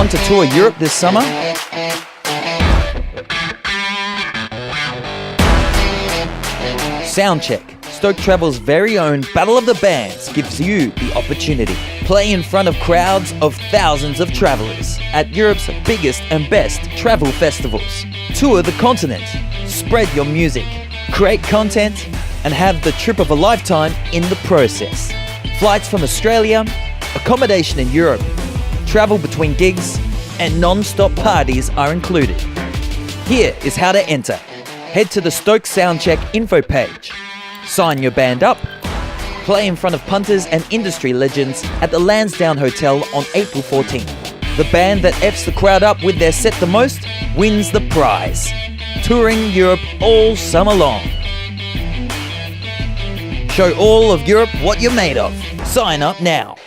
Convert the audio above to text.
Want to tour Europe this summer? Soundcheck, Stoke Travel's very own Battle of the Bands, gives you the opportunity. Play in front of crowds of thousands of travellers at Europe's biggest and best travel festivals. Tour the continent, spread your music, create content, and have the trip of a lifetime in the process. Flights from Australia, accommodation in Europe, travel between gigs, and non-stop parties are included. Here is how to enter. Head to the Stoke Soundcheck info page. Sign your band up. Play in front of punters and industry legends at the Lansdowne Hotel on April 14th. The band that F's the crowd up with their set the most wins the prize. Touring Europe all summer long. Show all of Europe what you're made of. Sign up now.